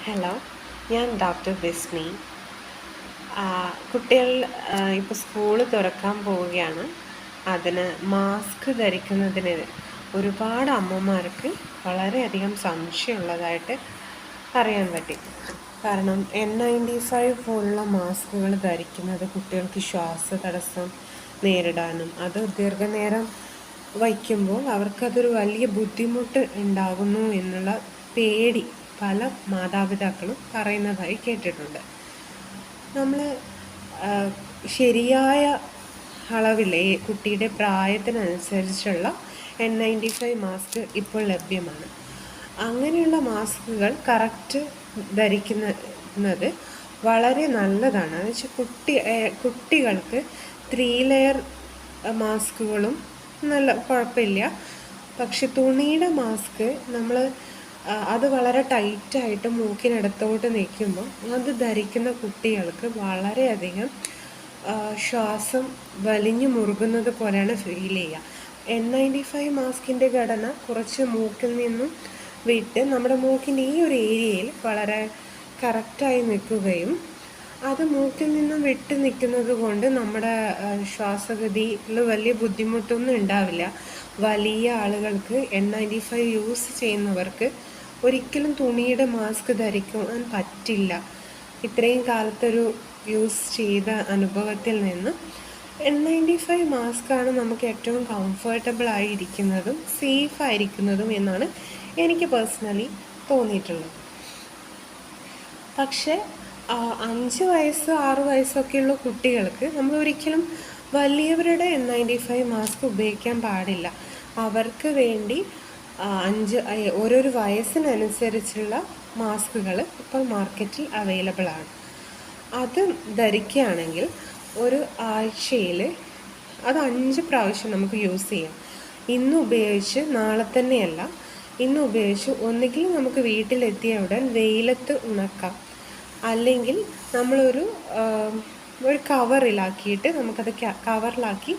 Hello, ഞാൻ doctor ബിസ്മി. കുട്ടികൾ ഇപ്പോൾ സ്കൂൾ തുറക്കാൻ പോവുകയാണ്. അതിന് മാസ്ക് ധരിക്കുന്നതിന് ഒരുപാട് അമ്മമാർക്ക് വളരെയധികം സംശയമുള്ളതായിട്ട് അറിയാൻ പറ്റി. കാരണം N95 പോലുള്ള മാസ്കുകൾ ധരിക്കുന്നത് കുട്ടികൾക്ക് ശ്വാസതടസ്സം നേരിടാനും അത് ദീർഘനേരം വയ്ക്കുമ്പോൾ അവർക്കതൊരു വലിയ ബുദ്ധിമുട്ട് ഉണ്ടാകുന്നു എന്നുള്ള പേടി പല മാതാപിതാക്കളും പറയുന്നതായി കേട്ടിട്ടുണ്ട്. നമ്മൾ ശരിയായ അളവിൽ കുട്ടിയുടെ പ്രായത്തിനനുസരിച്ചുള്ള N95 മാസ്ക് ഇപ്പോൾ ലഭ്യമാണ്. അങ്ങനെയുള്ള മാസ്കുകൾ കറക്റ്റ് ധരിക്കുന്നത് വളരെ നല്ലതാണ്. എന്ന് വെച്ചാൽ കുട്ടികൾക്ക് 3 ലെയർ മാസ്കുകളും നല്ല കുഴപ്പമില്ല. പക്ഷെ തുണിയുടെ മാസ്ക് നമ്മൾ അത് വളരെ ടൈറ്റായിട്ട് മൂക്കിനടുത്തോട്ട് നിൽക്കുമ്പോൾ അത് ധരിക്കുന്ന കുട്ടികൾക്ക് വളരെയധികം ശ്വാസം വലിഞ്ഞു മുറുകുന്നത് പോലെയാണ് ഫീൽ ചെയ്യുക. N95 മാസ്കിൻ്റെ ഘടന കുറച്ച് മൂക്കിൽ നിന്നും വിട്ട് നമ്മുടെ മൂക്കിൻ്റെ ഈ ഒരു ഏരിയയിൽ വളരെ കറക്റ്റായി നിൽക്കുകയും അത് മൂക്കിൽ നിന്നും വിട്ട് നിൽക്കുന്നത് കൊണ്ട് നമ്മുടെ ശ്വാസഗതിയിൽ വലിയ ബുദ്ധിമുട്ടൊന്നും ഉണ്ടാവില്ല. വലിയ ആളുകൾക്ക് N95 യൂസ് ചെയ്യുന്നവർക്ക് ഒരിക്കലും തുണിയുടെ മാസ്ക് ധരിക്കാൻ പറ്റില്ല. ഇത്രയും കാലത്തൊരു യൂസ് ചെയ്ത അനുഭവത്തിൽ നിന്ന് N95 മാസ്കാണ് നമുക്ക് ഏറ്റവും കംഫർട്ടബിൾ ആയിരിക്കുന്നതും സേഫ് ആയിരിക്കുന്നതും എന്നാണ് എനിക്ക് പേഴ്സണലി തോന്നിയിട്ടുള്ളത്. പക്ഷേ 5 വയസ്സ് 6 വയസ്സൊക്കെയുള്ള കുട്ടികൾക്ക് നമ്മൾ ഒരിക്കലും വലിയവരുടെ N95 മാസ്ക് ഉപയോഗിക്കാൻ പാടില്ല. അവർക്ക് വേണ്ടി ഓരോരോ വയസ്സിനനുസരിച്ചുള്ള മാസ്കുകൾ ഇപ്പോൾ മാർക്കറ്റിൽ അവൈലബിൾ ആണ്. അത് ധരിക്കുകയാണെങ്കിൽ ഒരു ആഴ്ചയിൽ അത് 5 പ്രാവശ്യം നമുക്ക് യൂസ് ചെയ്യാം. ഇന്ന് ഉപയോഗിച്ച് നാളെ തന്നെയല്ല, ഇന്ന് ഉപയോഗിച്ച് ഒന്നുകിൽ നമുക്ക് വീട്ടിലെത്തിയ ഉടൻ വെയിലത്ത് ഉണക്കാം, അല്ലെങ്കിൽ നമ്മളൊരു കവറിലാക്കിയിട്ട് നമുക്കത് കവറിലാക്കി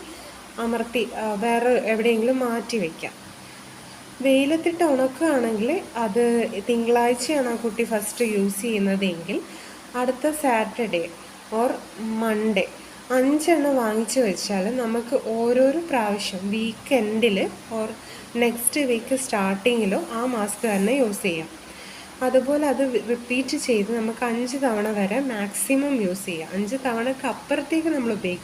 അമർത്തി വേറെ എവിടെയെങ്കിലും മാറ്റി വയ്ക്കാം. വെയിലത്തിട്ട് ഉണക്കുകയാണെങ്കിൽ അത് തിങ്കളാഴ്ചയാണ് ആ കുട്ടി ഫസ്റ്റ് യൂസ് ചെയ്യുന്നതെങ്കിൽ അടുത്ത സാറ്റർഡേ ഓർ മൺഡേ 5 വാങ്ങിച്ചു വെച്ചാൽ നമുക്ക് ഓരോരോ പ്രാവശ്യം വീക്കെൻഡിൽ ഓർ നെക്സ്റ്റ് വീക്ക് സ്റ്റാർട്ടിങ്ങിലോ ആ മാസ്ക് തന്നെ യൂസ് ചെയ്യാം. അതുപോലെ അത് റിപ്പീറ്റ് ചെയ്ത് നമുക്ക് 5 തവണ വരെ മാക്സിമം യൂസ് ചെയ്യാം. 5 തവണക്ക് അപ്പുറത്തേക്ക് നമ്മൾ ഉപയോഗിക്കും